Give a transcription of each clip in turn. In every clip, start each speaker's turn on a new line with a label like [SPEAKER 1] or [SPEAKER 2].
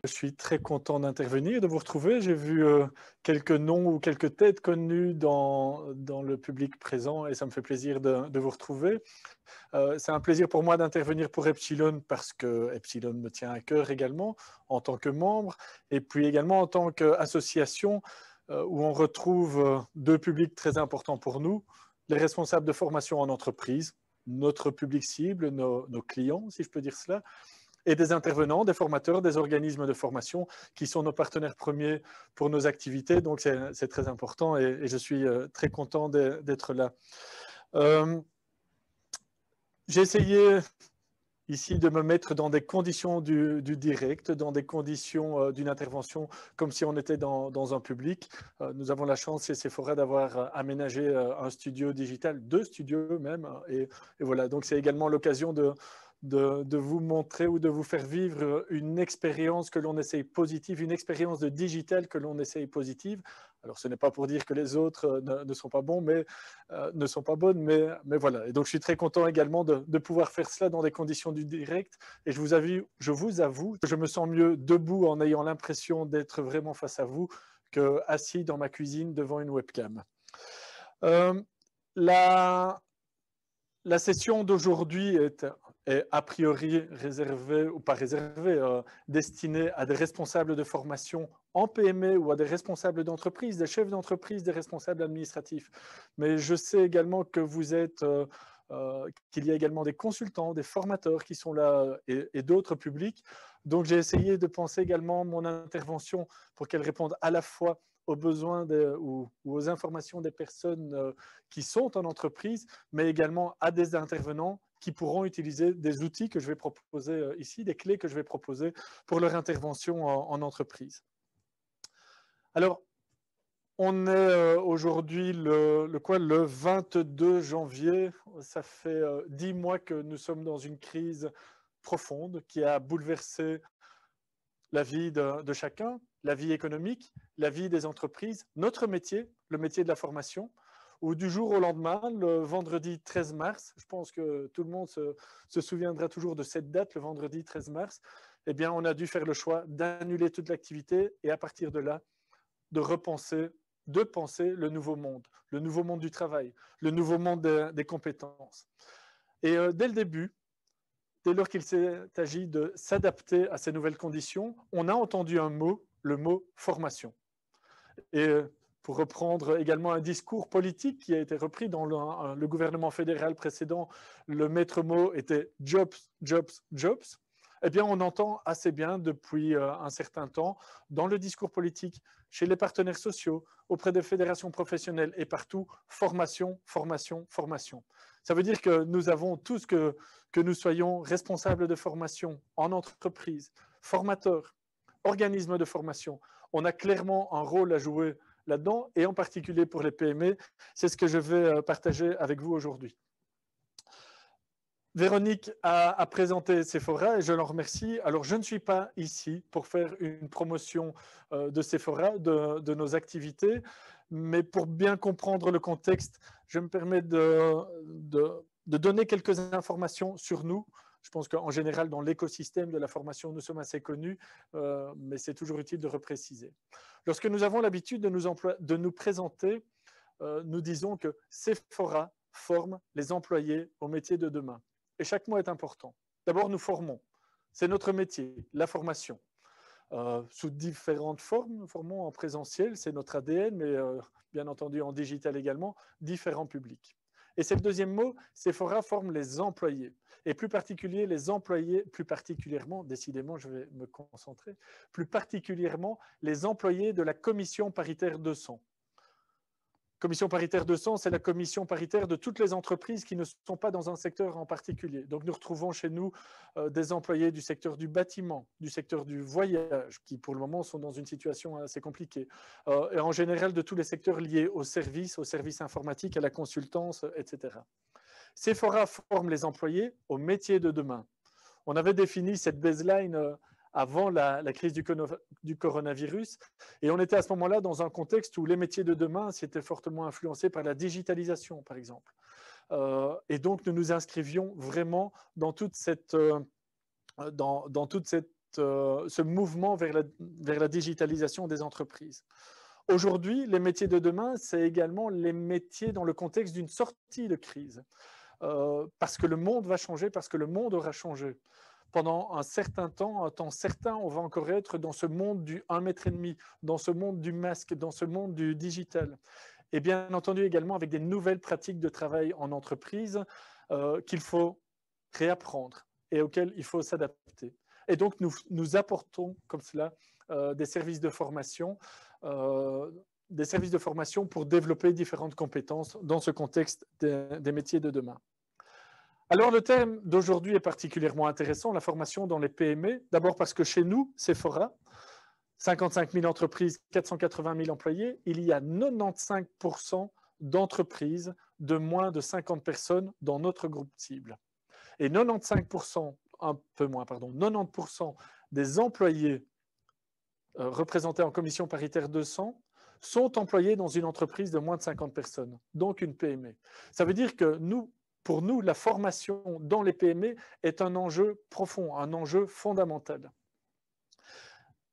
[SPEAKER 1] Je suis très content d'intervenir, de vous retrouver. J'ai vu quelques noms ou quelques têtes connues dans le public présent et ça me fait plaisir de vous retrouver. C'est un plaisir pour moi d'intervenir pour Epsilon parce que Epsilon me tient à cœur également en tant que membre et puis également en tant qu'association où on retrouve deux publics très importants pour nous, les responsables de formation en entreprise, notre public cible, nos clients, si je peux dire cela, et des intervenants, des formateurs, des organismes de formation qui sont nos partenaires premiers pour nos activités. Donc, c'est très important et je suis très content d'être là. J'ai essayé ici de me mettre dans des conditions du direct, dans des conditions d'une intervention comme si on était dans un public. Nous avons la chance chez Sephora d'avoir aménagé un studio digital, deux studios même. Et voilà, donc c'est également l'occasion de vous montrer ou de vous faire vivre une expérience que l'on essaye positive, une expérience de digital que l'on essaye positive. Alors, ce n'est pas pour dire que les autres ne sont pas bons, mais ne sont pas bonnes, mais voilà. Et donc, je suis très content également de pouvoir faire cela dans des conditions du direct. Et je vous avoue que je me sens mieux debout en ayant l'impression d'être vraiment face à vous que assis dans ma cuisine devant une webcam. La session d'aujourd'hui est a priori réservée, ou pas réservée, destinée à des responsables de formation en PME ou à des responsables d'entreprise, des chefs d'entreprise, des responsables administratifs. Mais je sais également que vous êtes, qu'il y a également des consultants, des formateurs qui sont là et d'autres publics. Donc j'ai essayé de penser également mon intervention pour qu'elle réponde à la fois aux besoins ou aux informations des personnes qui sont en entreprise, mais également à des intervenants qui pourront utiliser des outils que je vais proposer ici, des clés que je vais proposer pour leur intervention en entreprise. Alors, on est aujourd'hui le 22 janvier. Ça fait 10 mois que nous sommes dans une crise profonde qui a bouleversé la vie de chacun, la vie économique, la vie des entreprises, notre métier, le métier de la formation, où du jour au lendemain, le vendredi 13 mars, je pense que tout le monde se souviendra toujours de cette date, le vendredi 13 mars, eh bien, on a dû faire le choix d'annuler toute l'activité et à partir de là, de penser le nouveau monde du travail, le nouveau monde des compétences. Et dès le début, dès lors qu'il s'est agi de s'adapter à ces nouvelles conditions, on a entendu un mot, le mot formation. Et pour reprendre également un discours politique qui a été repris dans le gouvernement fédéral précédent, le maître mot était jobs, jobs, jobs. Eh bien, on entend assez bien depuis un certain temps dans le discours politique, chez les partenaires sociaux, auprès des fédérations professionnelles et partout, formation, formation, formation. Ça veut dire que nous avons tous, que nous soyons responsables de formation en entreprise, formateurs, organismes de formation, on a clairement un rôle à jouer là-dedans et en particulier pour les PME. C'est ce que je vais partager avec vous aujourd'hui. Véronique a présenté Sephora et je l'en remercie. Alors, je ne suis pas ici pour faire une promotion de Sephora, de nos activités, mais pour bien comprendre le contexte, je me permets de donner quelques informations sur nous. Je pense qu'en général, dans l'écosystème de la formation, nous sommes assez connus, mais c'est toujours utile de repréciser. Lorsque nous avons l'habitude de nous présenter, nous disons que Sephora forme les employés au métier de demain. Et chaque mot est important. D'abord, nous formons. C'est notre métier, la formation. Sous différentes formes, nous formons en présentiel, c'est notre ADN, mais bien entendu en digital également, différents publics. Et c'est le deuxième mot, Sephora forme les employés. Et plus particulièrement, décidément, je vais me concentrer, plus particulièrement les employés de la commission paritaire 200. Commission paritaire 200, c'est la commission paritaire de toutes les entreprises qui ne sont pas dans un secteur en particulier. Donc nous retrouvons chez nous des employés du secteur du bâtiment, du secteur du voyage, qui pour le moment sont dans une situation assez compliquée, et en général de tous les secteurs liés aux services informatiques, à la consultance, etc. Sephora forme les employés au métier de demain. On avait défini cette baseline avant la crise du coronavirus. Et on était à ce moment-là dans un contexte où les métiers de demain s'étaient fortement influencés par la digitalisation, par exemple. Et donc, nous nous inscrivions vraiment dans toute cette ce mouvement vers la digitalisation des entreprises. Aujourd'hui, les métiers de demain, c'est également les métiers dans le contexte d'une sortie de crise. Parce que le monde va changer, parce que le monde aura changé. Pendant un certain temps, un temps certain, on va encore être dans ce monde du 1,5 mètre, dans ce monde du masque, dans ce monde du digital. Et bien entendu également avec des nouvelles pratiques de travail en entreprise qu'il faut réapprendre et auxquelles il faut s'adapter. Et donc, nous apportons comme cela des services de formation pour développer différentes compétences dans ce contexte des métiers de demain. Alors, le terme d'aujourd'hui est particulièrement intéressant, la formation dans les PME. D'abord parce que chez nous, Sephora, 55 000 entreprises, 480 000 employés, il y a 95% d'entreprises de moins de 50 personnes dans notre groupe cible. Et 95%, un peu moins, pardon, 90% des employés représentés en commission paritaire 200 sont employés dans une entreprise de moins de 50 personnes, donc une PME. Ça veut dire que pour nous, la formation dans les PME est un enjeu profond, un enjeu fondamental.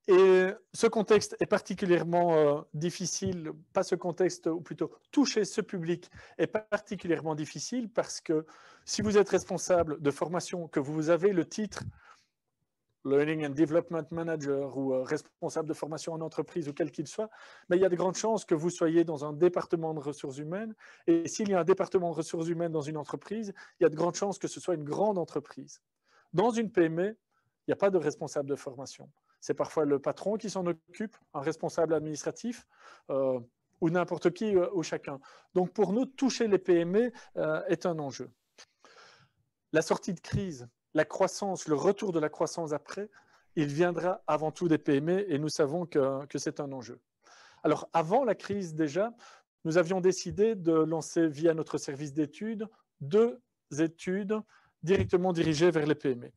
[SPEAKER 1] Et ce contexte est particulièrement difficile, pas ce contexte, ou plutôt toucher ce public est particulièrement difficile parce que si vous êtes responsable de formation, que vous avez le titre Learning and Development Manager ou responsable de formation en entreprise ou quel qu'il soit, mais il y a de grandes chances que vous soyez dans un département de ressources humaines. Et s'il y a un département de ressources humaines dans une entreprise, il y a de grandes chances que ce soit une grande entreprise. Dans une PME, il n'y a pas de responsable de formation. C'est parfois le patron qui s'en occupe, un responsable administratif ou n'importe qui ou chacun. Donc pour nous, toucher les PME est un enjeu. La sortie de crise, la croissance, le retour de la croissance après, il viendra avant tout des PME et nous savons que c'est un enjeu. Alors avant la crise déjà, nous avions décidé de lancer via notre service d'études 2 études directement dirigées vers les PME.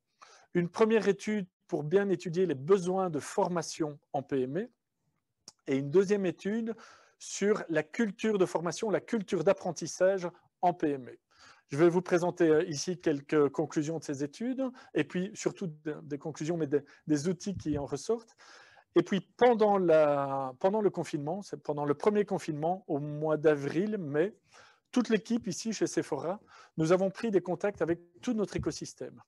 [SPEAKER 1] Une première étude pour bien étudier les besoins de formation en PME et une deuxième étude sur la culture de formation, la culture d'apprentissage en PME. Je vais vous présenter ici quelques conclusions de ces études et puis surtout des conclusions, mais des outils qui en ressortent. Et puis pendant le confinement, c'est pendant le premier confinement, au mois d'avril, mai, toute l'équipe ici chez Sephora, nous avons pris des contacts avec tout notre écosystème.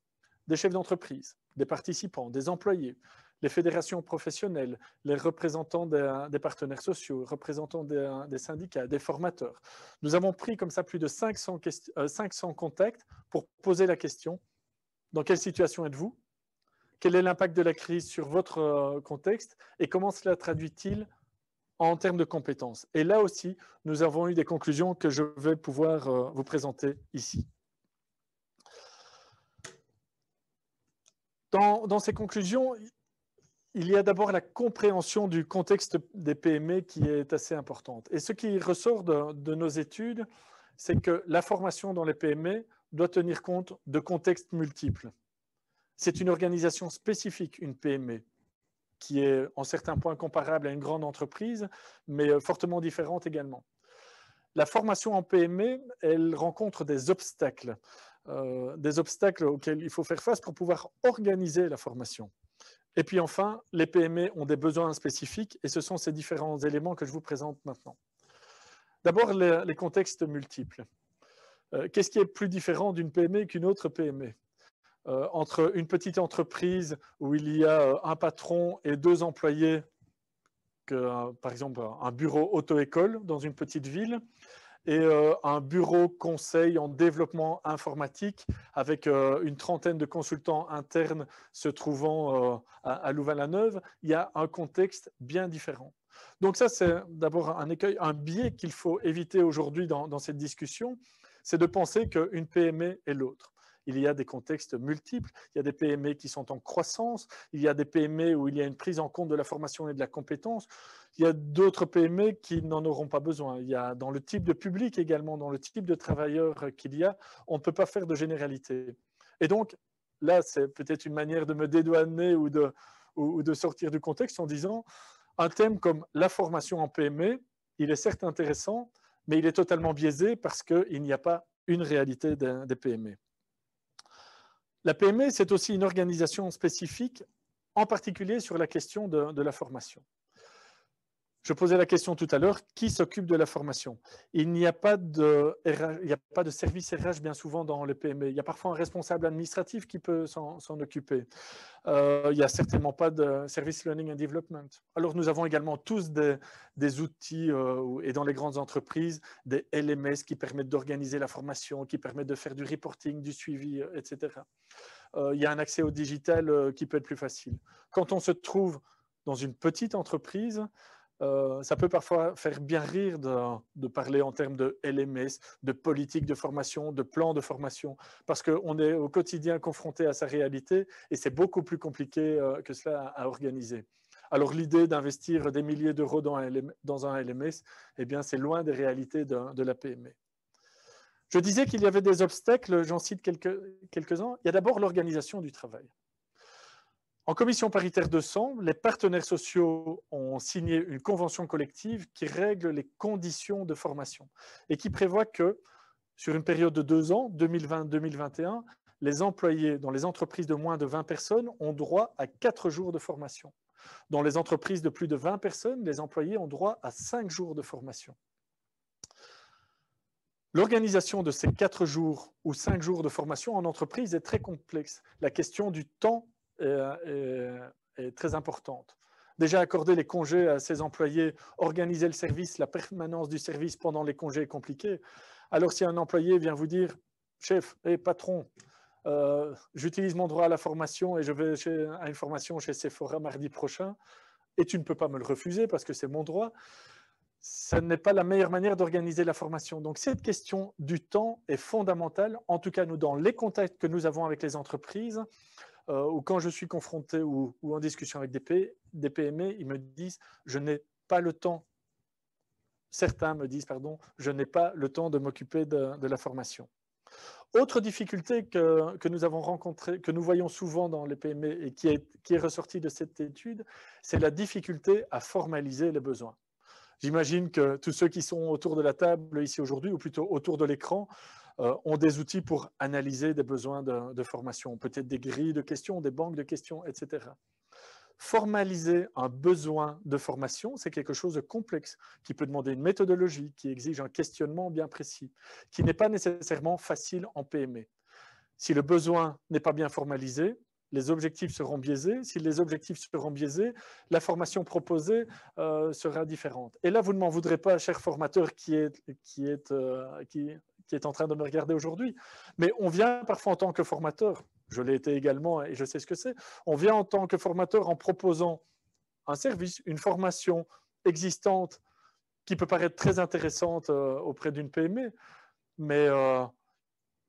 [SPEAKER 1] Des chefs d'entreprise, des participants, des employés, les fédérations professionnelles, les représentants des partenaires sociaux, représentants des syndicats, des formateurs. Nous avons pris comme ça plus de 500 contacts pour poser la question: dans quelle situation êtes-vous? Quel est l'impact de la crise sur votre contexte et comment cela traduit-il en termes de compétences? Et là aussi, nous avons eu des conclusions que je vais pouvoir vous présenter ici. Dans ces conclusions, il y a d'abord la compréhension du contexte des PME qui est assez importante. Et ce qui ressort de nos études, c'est que la formation dans les PME doit tenir compte de contextes multiples. C'est une organisation spécifique, une PME, qui est en certains points comparable à une grande entreprise, mais fortement différente également. La formation en PME, elle rencontre des obstacles auxquels il faut faire face pour pouvoir organiser la formation. Et puis enfin, les PME ont des besoins spécifiques et ce sont ces différents éléments que je vous présente maintenant. D'abord, les contextes multiples. Qu'est-ce qui est plus différent d'une PME qu'une autre PME? Entre une petite entreprise où il y a un patron et 2 employés, par exemple un bureau auto-école dans une petite ville, et un bureau conseil en développement informatique avec une trentaine de consultants internes se trouvant à Louvain-la-Neuve, il y a un contexte bien différent. Donc ça, c'est d'abord un écueil, un biais qu'il faut éviter aujourd'hui dans cette discussion, c'est de penser qu'une PME est l'autre. Il y a des contextes multiples, il y a des PME qui sont en croissance, il y a des PME où il y a une prise en compte de la formation et de la compétence, il y a d'autres PME qui n'en auront pas besoin. Il y a dans le type de public également, dans le type de travailleurs qu'il y a, on ne peut pas faire de généralité. Et donc, là, c'est peut-être une manière de me dédouaner ou de sortir du contexte en disant un thème comme la formation en PME, il est certes intéressant, mais il est totalement biaisé parce qu'il n'y a pas une réalité des PME. La PME, c'est aussi une organisation spécifique en particulier sur la question de la formation. Je posais la question tout à l'heure, qui s'occupe de la formation? Il n'y a pas de service RH bien souvent dans les PME. Il y a parfois un responsable administratif qui peut s'en occuper. Il n'y a certainement pas de service learning and development. Alors nous avons également tous des outils et dans les grandes entreprises, des LMS qui permettent d'organiser la formation, qui permettent de faire du reporting, du suivi, etc. Il y a un accès au digital qui peut être plus facile. Quand on se trouve dans une petite entreprise, ça peut parfois faire bien rire de parler en termes de LMS, de politique de formation, de plan de formation, parce qu'on est au quotidien confronté à sa réalité et c'est beaucoup plus compliqué que cela à organiser. Alors l'idée d'investir des milliers d'euros dans un LMS, eh bien c'est loin des réalités de la PME. Je disais qu'il y avait des obstacles, j'en cite quelques-uns. Il y a d'abord l'organisation du travail. En commission paritaire 200, les partenaires sociaux ont signé une convention collective qui règle les conditions de formation et qui prévoit que, sur une période de 2 ans, 2020-2021, les employés dans les entreprises de moins de 20 personnes ont droit à 4 jours de formation. Dans les entreprises de plus de 20 personnes, les employés ont droit à 5 jours de formation. L'organisation de ces 4 jours ou 5 jours de formation en entreprise est très complexe. La question du temps est très importante. Déjà, accorder les congés à ses employés, organiser le service, la permanence du service pendant les congés est compliqué. Alors, si un employé vient vous dire « Chef, patron, j'utilise mon droit à la formation et je vais à une formation chez Sephora mardi prochain et tu ne peux pas me le refuser parce que c'est mon droit », ça n'est pas la meilleure manière d'organiser la formation. Donc, cette question du temps est fondamentale. En tout cas, nous, dans les contacts que nous avons avec les entreprises, ou quand je suis confronté ou en discussion avec des PME, ils me disent « je n'ai pas le temps ». Certains me disent, pardon, « je n'ai pas le temps de m'occuper de la formation ». Autre difficulté que nous avons rencontrée, que nous voyons souvent dans les PME et qui est ressortie de cette étude, c'est la difficulté à formaliser les besoins. J'imagine que tous ceux qui sont autour de la table ici aujourd'hui, ou plutôt autour de l'écran, ont des outils pour analyser des besoins de formation, peut-être des grilles de questions, des banques de questions, etc. Formaliser un besoin de formation, c'est quelque chose de complexe, qui peut demander une méthodologie, qui exige un questionnement bien précis, qui n'est pas nécessairement facile en PME. Si le besoin n'est pas bien formalisé, les objectifs seront biaisés. Si les objectifs seront biaisés, la formation proposée sera différente. Et là, vous ne m'en voudrez pas, cher formateur qui est en train de me regarder aujourd'hui. Mais on vient parfois en tant que formateur, je l'ai été également et je sais ce que c'est, on vient en tant que formateur en proposant un service, une formation existante qui peut paraître très intéressante auprès d'une PME, mais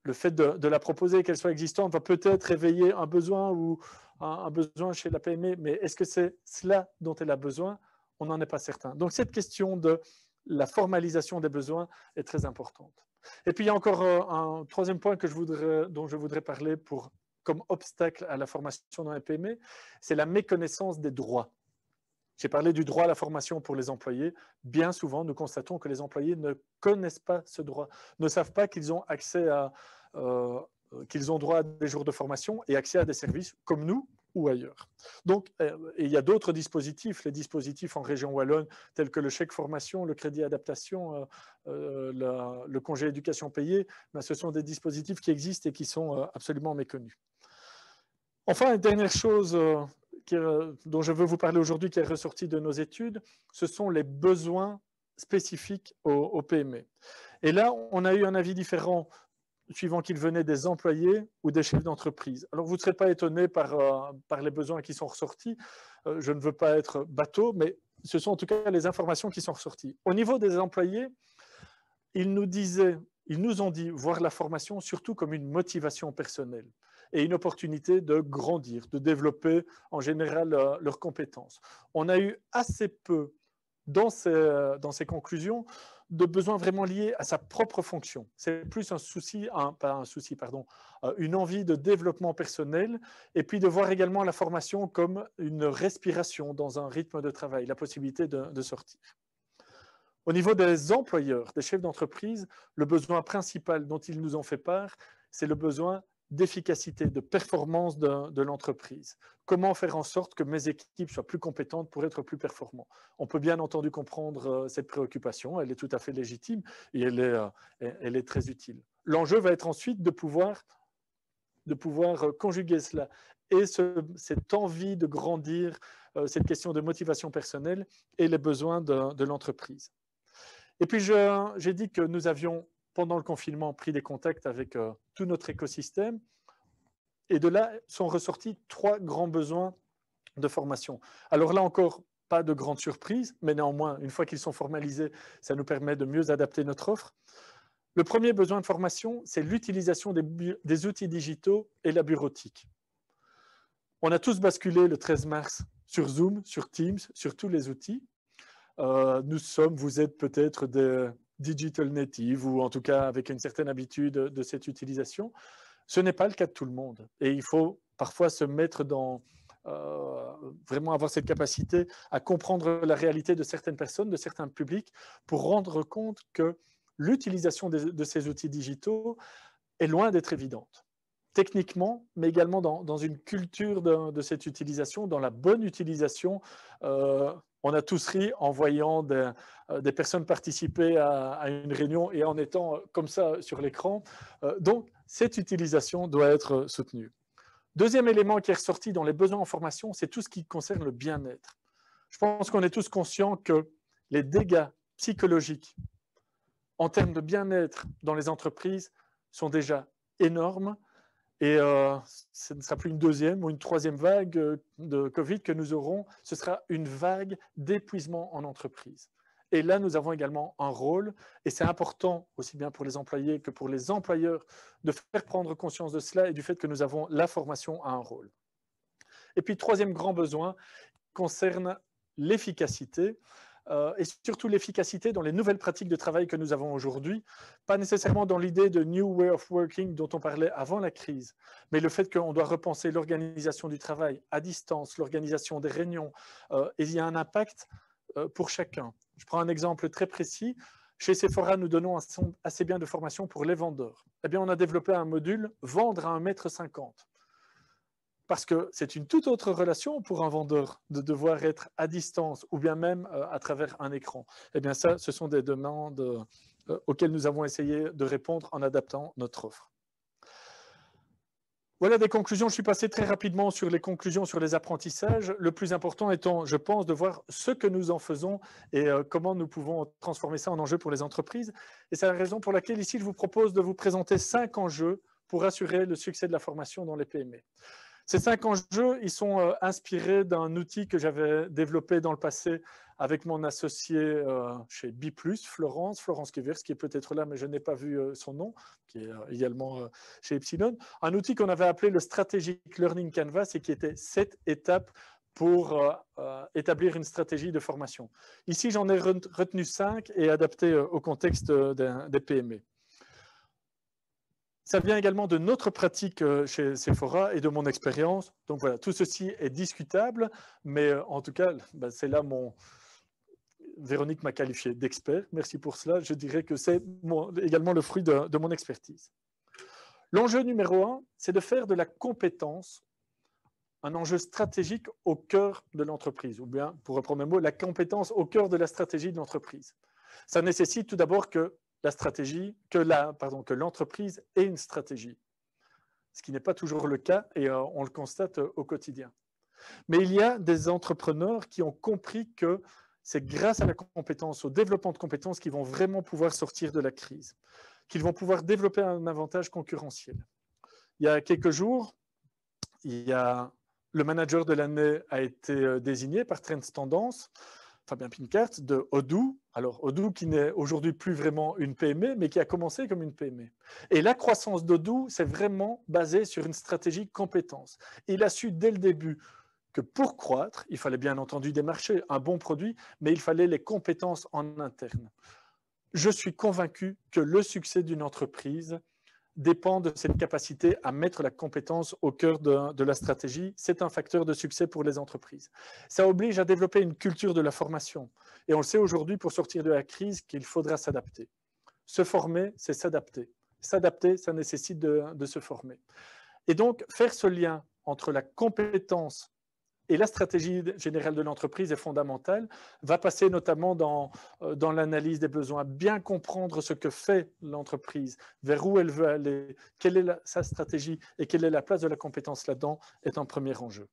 [SPEAKER 1] le fait de la proposer, qu'elle soit existante, va peut-être réveiller un besoin ou un besoin chez la PME, mais est-ce que c'est cela dont elle a besoin? On n'en est pas certain. Donc cette question de la formalisation des besoins est très importante. Et puis il y a encore un troisième point dont je voudrais parler comme obstacle à la formation dans les PME, c'est la méconnaissance des droits. J'ai parlé du droit à la formation pour les employés. Bien souvent, nous constatons que les employés ne connaissent pas ce droit, ne savent pas qu'ils ont accès qu'ils ont droit à des jours de formation et accès à des services comme nous ou ailleurs. Donc, il y a d'autres dispositifs, les dispositifs en région wallonne, tels que le chèque formation, le crédit adaptation, le congé éducation payé, ben, ce sont des dispositifs qui existent et qui sont absolument méconnus. Enfin, une dernière chose dont je veux vous parler aujourd'hui, qui est ressorti de nos études, ce sont les besoins spécifiques aux PME. Et là, on a eu un avis différent suivant qu'ils venaient des employés ou des chefs d'entreprise. Alors, vous ne serez pas étonnés par les besoins qui sont ressortis. Je ne veux pas être bateau, mais ce sont en tout cas les informations qui sont ressorties. Au niveau des employés, ils nous ont dit voir la formation surtout comme une motivation personnelle et une opportunité de grandir, de développer en général leurs compétences. On a eu assez peu dans ces conclusions de besoins vraiment liés à sa propre fonction. C'est plus une envie de développement personnel et puis de voir également la formation comme une respiration dans un rythme de travail, la possibilité de sortir. Au niveau des employeurs, des chefs d'entreprise, le besoin principal dont ils nous ont fait part, c'est le besoin d'efficacité, de performance de l'entreprise. Comment faire en sorte que mes équipes soient plus compétentes pour être plus performants? On peut bien entendu comprendre cette préoccupation, elle est tout à fait légitime et elle est très utile. L'enjeu va être ensuite de pouvoir conjuguer cela et cette envie de grandir, cette question de motivation personnelle et les besoins de l'entreprise. Et puis, j'ai dit que nous avions, pendant le confinement, pris des contacts avec tout notre écosystème. Et de là sont ressortis 3 grands besoins de formation. Alors là encore, pas de grande surprise, mais néanmoins, une fois qu'ils sont formalisés, ça nous permet de mieux adapter notre offre. Le premier besoin de formation, c'est l'utilisation des outils digitaux et la bureautique. On a tous basculé le 13 mars sur Zoom, sur Teams, sur tous les outils. Vous êtes peut-être des digital natives ou en tout cas avec une certaine habitude de cette utilisation. Ce n'est pas le cas de tout le monde et il faut parfois se mettre dans vraiment avoir cette capacité à comprendre la réalité de certaines personnes, de certains publics pour rendre compte que l'utilisation de ces outils digitaux est loin d'être évidente. Techniquement, mais également dans une culture de cette utilisation, dans la bonne utilisation. On a tous ri en voyant des personnes participer à une réunion et en étant comme ça sur l'écran. Donc, cette utilisation doit être soutenue. Deuxième élément qui est ressorti dans les besoins en formation, c'est tout ce qui concerne le bien-être. Je pense qu'on est tous conscients que les dégâts psychologiques en termes de bien-être dans les entreprises sont déjà énormes. Et ce ne sera plus une deuxième ou une troisième vague de Covid que nous aurons, ce sera une vague d'épuisement en entreprise. Et là, nous avons également un rôle, et c'est important, aussi bien pour les employés que pour les employeurs, de faire prendre conscience de cela et du fait que nous avons la formation à un rôle. Et puis, troisième grand besoin concerne l'efficacité. Et surtout l'efficacité dans les nouvelles pratiques de travail que nous avons aujourd'hui, pas nécessairement dans l'idée de New Way of Working dont on parlait avant la crise, mais le fait qu'on doit repenser l'organisation du travail à distance, l'organisation des réunions, et il y a un impact pour chacun. Je prends un exemple très précis. Chez Sephora, nous donnons assez bien de formation pour les vendeurs. Eh bien, on a développé un module « Vendre à 1,50 m ». Parce que c'est une toute autre relation pour un vendeur de devoir être à distance ou bien même à travers un écran. Eh bien ça, ce sont des demandes auxquelles nous avons essayé de répondre en adaptant notre offre. Voilà des conclusions. Je suis passé très rapidement sur les conclusions sur les apprentissages. Le plus important étant, je pense, de voir ce que nous en faisons et comment nous pouvons transformer ça en enjeu pour les entreprises. Et c'est la raison pour laquelle ici, je vous propose de vous présenter 5 enjeux pour assurer le succès de la formation dans les PME. Ces 5 enjeux, ils sont inspirés d'un outil que j'avais développé dans le passé avec mon associé chez B+, Florence Kivers, qui est peut-être là, mais je n'ai pas vu son nom, qui est également chez Epsilon. Un outil qu'on avait appelé le Strategic Learning Canvas et qui était 7 étapes pour établir une stratégie de formation. Ici, j'en ai retenu 5 et adapté au contexte des PME. Ça vient également de notre pratique chez Sephora et de mon expérience. Donc voilà, tout ceci est discutable, mais en tout cas, c'est là Véronique m'a qualifié d'expert. Merci pour cela. Je dirais que c'est également le fruit de mon expertise. L'enjeu numéro 1, c'est de faire de la compétence un enjeu stratégique au cœur de l'entreprise, ou bien, pour reprendre mes mots, la compétence au cœur de la stratégie de l'entreprise. Ça nécessite tout d'abord que l'entreprise ait une stratégie, ce qui n'est pas toujours le cas et on le constate au quotidien. Mais il y a des entrepreneurs qui ont compris que c'est grâce à la compétence, au développement de compétences qu'ils vont vraiment pouvoir sortir de la crise, qu'ils vont pouvoir développer un avantage concurrentiel. Il y a quelques jours, le manager de l'année a été désigné par Trends Tendance, Fabien Pincart, de Odoo. Alors, Odoo qui n'est aujourd'hui plus vraiment une PME, mais qui a commencé comme une PME. Et la croissance d'Odoo, c'est vraiment basé sur une stratégie compétence. Il a su dès le début que pour croître, il fallait bien entendu des marchés, un bon produit, mais il fallait les compétences en interne. Je suis convaincu que le succès d'une entreprise dépend de cette capacité à mettre la compétence au cœur de la stratégie. C'est un facteur de succès pour les entreprises. Ça oblige à développer une culture de la formation. Et on le sait aujourd'hui, pour sortir de la crise, qu'il faudra s'adapter. Se former, c'est s'adapter. S'adapter, ça nécessite de se former. Et donc, faire ce lien entre la compétence et la stratégie générale de l'entreprise est fondamentale, va passer notamment dans l'analyse des besoins, bien comprendre ce que fait l'entreprise, vers où elle veut aller, quelle est sa stratégie et quelle est la place de la compétence là-dedans est un premier enjeu.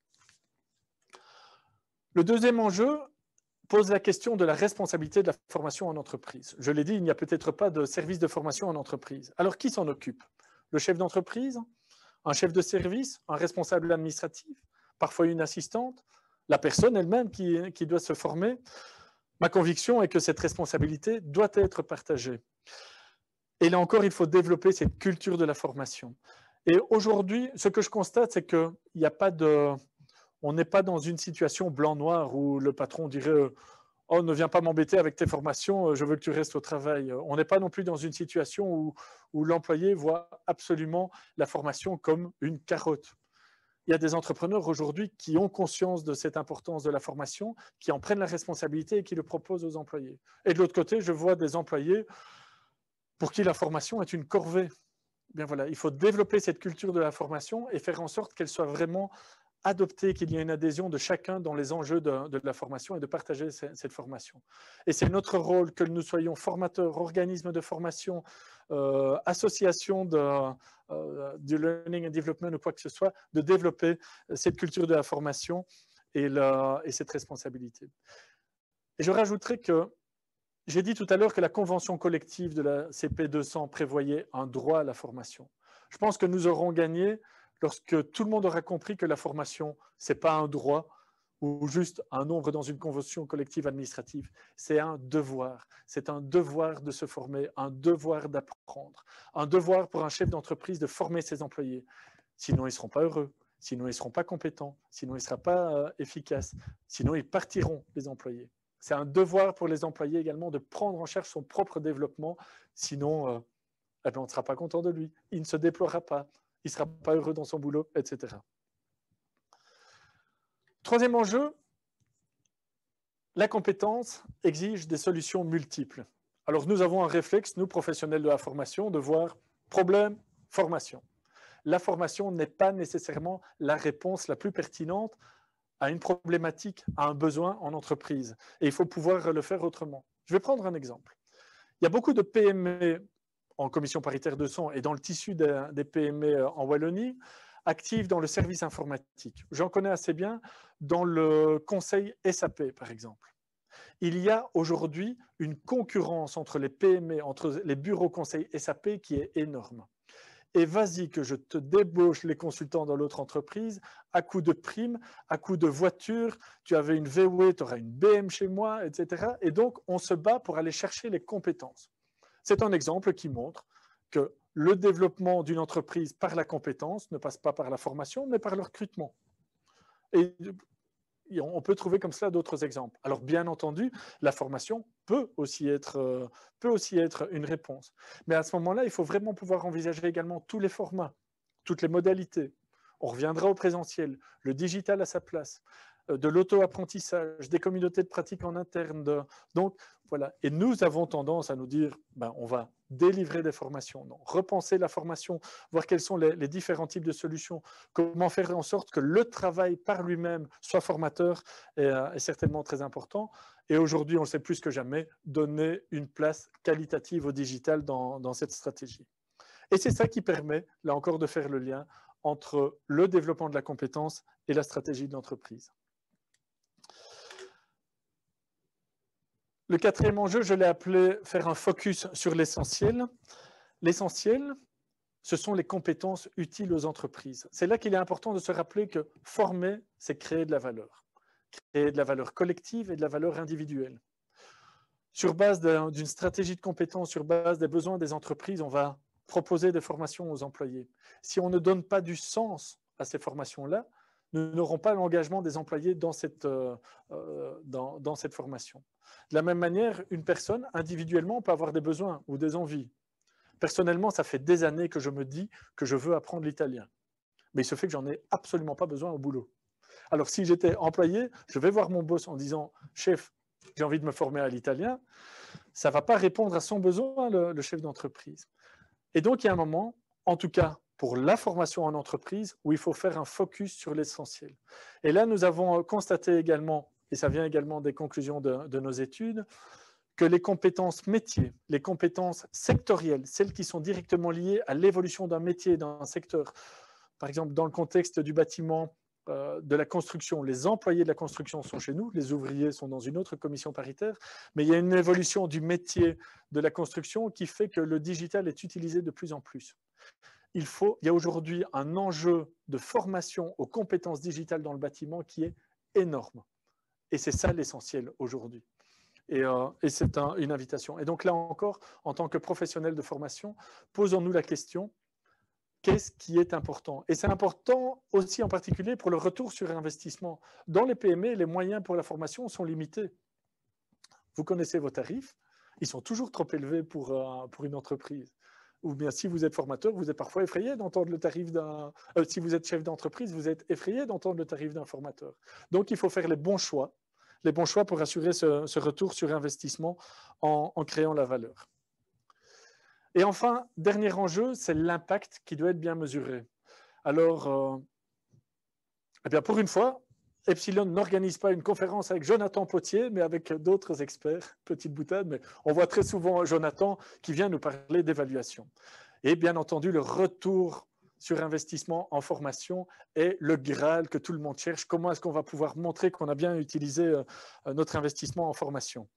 [SPEAKER 1] Le deuxième enjeu pose la question de la responsabilité de la formation en entreprise. Je l'ai dit, il n'y a peut-être pas de service de formation en entreprise. Alors, qui s'en occupe? Le chef d'entreprise? Un chef de service? Un responsable administratif? Parfois une assistante? La personne elle-même qui doit se former? Ma conviction est que cette responsabilité doit être partagée. Et là encore, il faut développer cette culture de la formation. Et aujourd'hui, ce que je constate, c'est qu'il n'y a pas de... On n'est pas dans une situation blanc-noir où le patron dirait « Oh, ne viens pas m'embêter avec tes formations, je veux que tu restes au travail ». On n'est pas non plus dans une situation où l'employé voit absolument la formation comme une carotte. Il y a des entrepreneurs aujourd'hui qui ont conscience de cette importance de la formation, qui en prennent la responsabilité et qui le proposent aux employés. Et de l'autre côté, je vois des employés pour qui la formation est une corvée. Bien voilà, il faut développer cette culture de la formation et faire en sorte qu'elle soit vraiment adopter, qu'il y ait une adhésion de chacun dans les enjeux de la formation et de partager cette formation. Et c'est notre rôle que nous soyons formateurs, organismes de formation, associations du learning and development ou quoi que ce soit, de développer cette culture de la formation et cette responsabilité. Et je rajouterai que j'ai dit tout à l'heure que la convention collective de la CP200 prévoyait un droit à la formation. Je pense que nous aurons gagné lorsque tout le monde aura compris que la formation, ce n'est pas un droit ou juste un nombre dans une convention collective administrative, c'est un devoir. C'est un devoir de se former, un devoir d'apprendre, un devoir pour un chef d'entreprise de former ses employés. Sinon, ils ne seront pas heureux, sinon, ils ne seront pas compétents, sinon, ils ne seront pas efficaces, sinon, ils partiront, les employés. C'est un devoir pour les employés également de prendre en charge son propre développement, sinon, eh bien, on ne sera pas content de lui, il ne se déploiera pas, il ne sera pas heureux dans son boulot, etc. Troisième enjeu, la compétence exige des solutions multiples. Alors nous avons un réflexe, nous professionnels de la formation, de voir problème, formation. La formation n'est pas nécessairement la réponse la plus pertinente à une problématique, à un besoin en entreprise. Et il faut pouvoir le faire autrement. Je vais prendre un exemple. Il y a beaucoup de PME en commission paritaire de son et dans le tissu des PME en Wallonie, actives dans le service informatique. J'en connais assez bien dans le conseil SAP, par exemple. Il y a aujourd'hui une concurrence entre les PME, entre les bureaux conseils SAP qui est énorme. Et vas-y que je te débauche les consultants dans l'autre entreprise à coup de primes, à coup de voiture, tu avais une VW, tu auras une BM chez moi, etc. Et donc, on se bat pour aller chercher les compétences. C'est un exemple qui montre que le développement d'une entreprise par la compétence ne passe pas par la formation, mais par le recrutement. Et on peut trouver comme cela d'autres exemples. Alors, bien entendu, la formation peut aussi être une réponse. Mais à ce moment-là, il faut vraiment pouvoir envisager également tous les formats, toutes les modalités. On reviendra au présentiel, le digital à sa place, de l'auto-apprentissage, des communautés de pratique en interne. Donc, voilà. Et nous avons tendance à nous dire, on va délivrer des formations, non, repenser la formation, voir quels sont les différents types de solutions, comment faire en sorte que le travail par lui-même soit formateur est certainement très important. Et aujourd'hui, on le sait plus que jamais, donner une place qualitative au digital dans cette stratégie. Et c'est ça qui permet, là encore, de faire le lien entre le développement de la compétence et la stratégie de l'entreprise. Le quatrième enjeu, je l'ai appelé faire un focus sur l'essentiel. L'essentiel, ce sont les compétences utiles aux entreprises. C'est là qu'il est important de se rappeler que former, c'est créer de la valeur. Créer de la valeur collective et de la valeur individuelle. Sur base d'une stratégie de compétences, sur base des besoins des entreprises, on va proposer des formations aux employés. Si on ne donne pas du sens à ces formations-là, nous n'aurons pas l'engagement des employés dans cette formation. De la même manière, une personne, individuellement, peut avoir des besoins ou des envies. Personnellement, ça fait des années que je me dis que je veux apprendre l'italien. Mais il se fait que j'en ai absolument pas besoin au boulot. Alors, si j'étais employé, je vais voir mon boss en disant « Chef, j'ai envie de me former à l'italien », ça ne va pas répondre à son besoin, le chef d'entreprise. Et donc, il y a un moment, en tout cas, pour la formation en entreprise où il faut faire un focus sur l'essentiel. Et là, nous avons constaté également, et ça vient également des conclusions de nos études, que les compétences métiers, les compétences sectorielles, celles qui sont directement liées à l'évolution d'un métier, d'un secteur, par exemple dans le contexte du bâtiment, de la construction, les employés de la construction sont chez nous, les ouvriers sont dans une autre commission paritaire, mais il y a une évolution du métier de la construction qui fait que le digital est utilisé de plus en plus. Il y a aujourd'hui un enjeu de formation aux compétences digitales dans le bâtiment qui est énorme. Et c'est ça l'essentiel aujourd'hui. Et c'est une invitation. Et donc là encore, en tant que professionnels de formation, posons-nous la question, qu'est-ce qui est important? Et c'est important aussi en particulier pour le retour sur investissement. Dans les PME, les moyens pour la formation sont limités. Vous connaissez vos tarifs, ils sont toujours trop élevés pour une entreprise. Ou bien si vous êtes formateur, vous êtes parfois effrayé d'entendre le tarif d'un... si vous êtes chef d'entreprise, vous êtes effrayé d'entendre le tarif d'un formateur. Donc il faut faire les bons choix pour assurer ce retour sur investissement en créant la valeur. Et enfin, dernier enjeu, c'est l'impact qui doit être bien mesuré. Alors, eh bien pour une fois, Epsilon n'organise pas une conférence avec Jonathan Potier, mais avec d'autres experts, petite boutade, mais on voit très souvent Jonathan qui vient nous parler d'évaluation. Et bien entendu, le retour sur investissement en formation est le Graal que tout le monde cherche. Comment est-ce qu'on va pouvoir montrer qu'on a bien utilisé notre investissement en formation?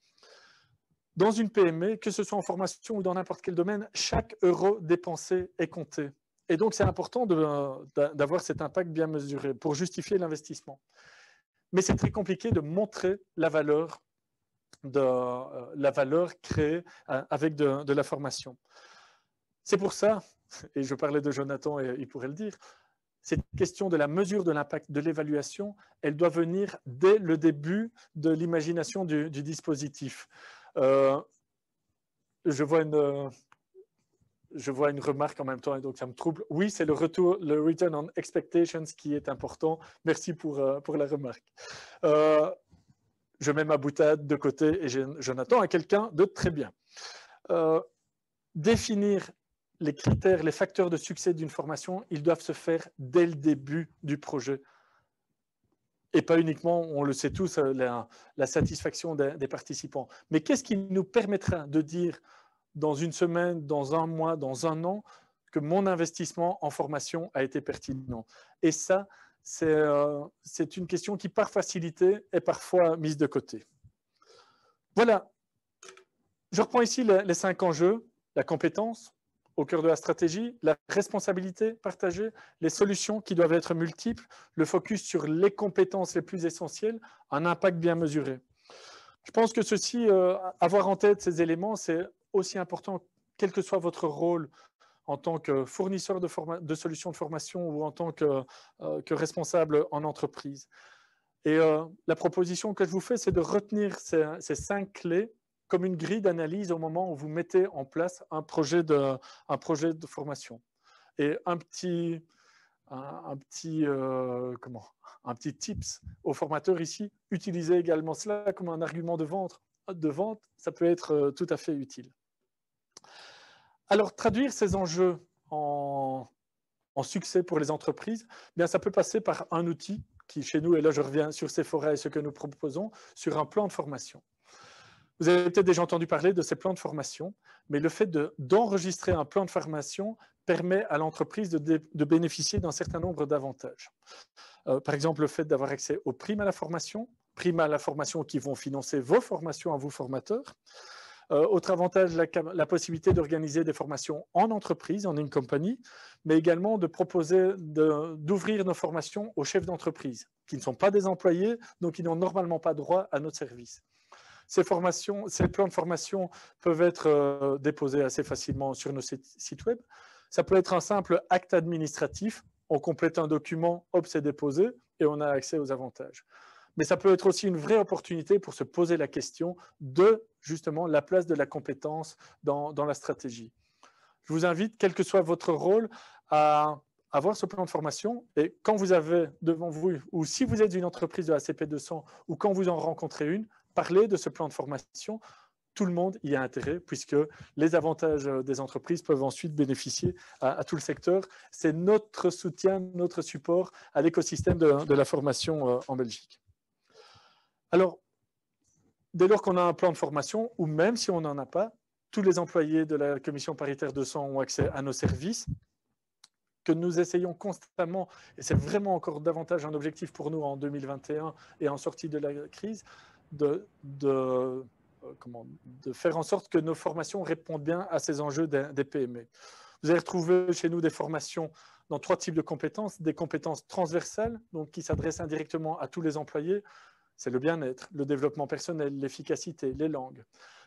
[SPEAKER 1] Dans une PME, que ce soit en formation ou dans n'importe quel domaine, chaque euro dépensé est compté. Et donc, c'est important d'avoir cet impact bien mesuré pour justifier l'investissement. Mais c'est très compliqué de montrer la valeur créée avec de la formation. C'est pour ça, et je parlais de Jonathan et il pourrait le dire, cette question de la mesure de l'impact de l'évaluation, elle doit venir dès le début de l'imagination du dispositif. Je vois une remarque en même temps et donc ça me trouble. Oui, c'est le return on expectations qui est important. Merci pour la remarque. Je mets ma boutade de côté et Jonathan est quelqu'un de très bien. Définir les critères, les facteurs de succès d'une formation, ils doivent se faire dès le début du projet. Et pas uniquement, on le sait tous, la satisfaction des participants. Mais qu'est-ce qui nous permettra de dire dans une semaine, dans un mois, dans un an, que mon investissement en formation a été pertinent? Et ça, c'est une question qui, par facilité, est parfois mise de côté. Voilà. Je reprends ici les 5 enjeux. La compétence, au cœur de la stratégie, la responsabilité partagée, les solutions qui doivent être multiples, le focus sur les compétences les plus essentielles, un impact bien mesuré. Je pense que ceci, avoir en tête ces éléments, c'est aussi important, quel que soit votre rôle en tant que fournisseur de solutions de formation ou en tant que responsable en entreprise. Et la proposition que je vous fais, c'est de retenir ces 5 clés comme une grille d'analyse au moment où vous mettez en place un projet de formation. Et un petit tips aux formateurs ici, utilisez également cela comme un argument de vente, ça peut être tout à fait utile. Alors, traduire ces enjeux en succès pour les entreprises, bien, ça peut passer par un outil qui, chez nous, et là je reviens sur Sephora et ce que nous proposons, sur un plan de formation. Vous avez peut-être déjà entendu parler de ces plans de formation, mais le fait d'enregistrer un plan de formation permet à l'entreprise de bénéficier d'un certain nombre d'avantages. Par exemple, le fait d'avoir accès aux primes à la formation qui vont financer vos formations à vous formateurs. Autre avantage, la possibilité d'organiser des formations en entreprise, en in-company, mais également de proposer d'ouvrir nos formations aux chefs d'entreprise, qui ne sont pas des employés, donc qui n'ont normalement pas droit à notre service. Ces plans de formation peuvent être déposés assez facilement sur nos sites web. Ça peut être un simple acte administratif. On complète un document, hop, c'est déposé et on a accès aux avantages. Mais ça peut être aussi une vraie opportunité pour se poser la question de, justement, la place de la compétence dans la stratégie. Je vous invite, quel que soit votre rôle, à avoir ce plan de formation et quand vous avez devant vous, ou si vous êtes une entreprise de ACP 200 ou quand vous en rencontrez une, parlez de ce plan de formation tout le monde y a intérêt, puisque les avantages des entreprises peuvent ensuite bénéficier à tout le secteur. C'est notre soutien, notre support à l'écosystème de la formation en Belgique. Alors, dès lors qu'on a un plan de formation, ou même si on n'en a pas, tous les employés de la commission paritaire 200 ont accès à nos services, que nous essayons constamment, et c'est vraiment encore davantage un objectif pour nous en 2021 et en sortie de la crise, de faire en sorte que nos formations répondent bien à ces enjeux des PME. Vous allez retrouver chez nous des formations dans 3 types de compétences, des compétences transversales, donc qui s'adressent indirectement à tous les employés, c'est le bien-être, le développement personnel, l'efficacité, les langues.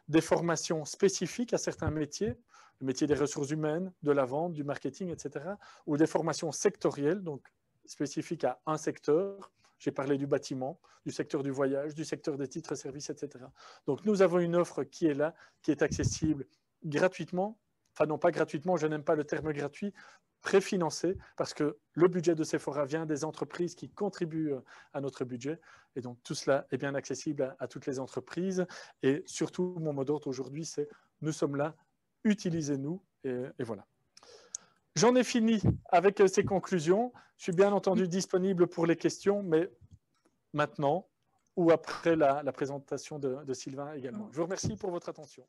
[SPEAKER 1] Des formations spécifiques à certains métiers, le métier des ressources humaines, de la vente, du marketing, etc. Ou des formations sectorielles, donc spécifiques à un secteur. J'ai parlé du bâtiment, du secteur du voyage, du secteur des titres, services, etc. Donc nous avons une offre qui est là, qui est accessible gratuitement. Enfin non, pas gratuitement, je n'aime pas le terme gratuit, préfinancé, parce que le budget de Sephora vient des entreprises qui contribuent à notre budget. Et donc tout cela est bien accessible à toutes les entreprises. Et surtout, mon mot d'ordre aujourd'hui, c'est nous sommes là, utilisez-nous. Et voilà. J'en ai fini avec ces conclusions. Je suis bien entendu disponible pour les questions, mais maintenant ou après la présentation de Sylvain également. Je vous remercie pour votre attention.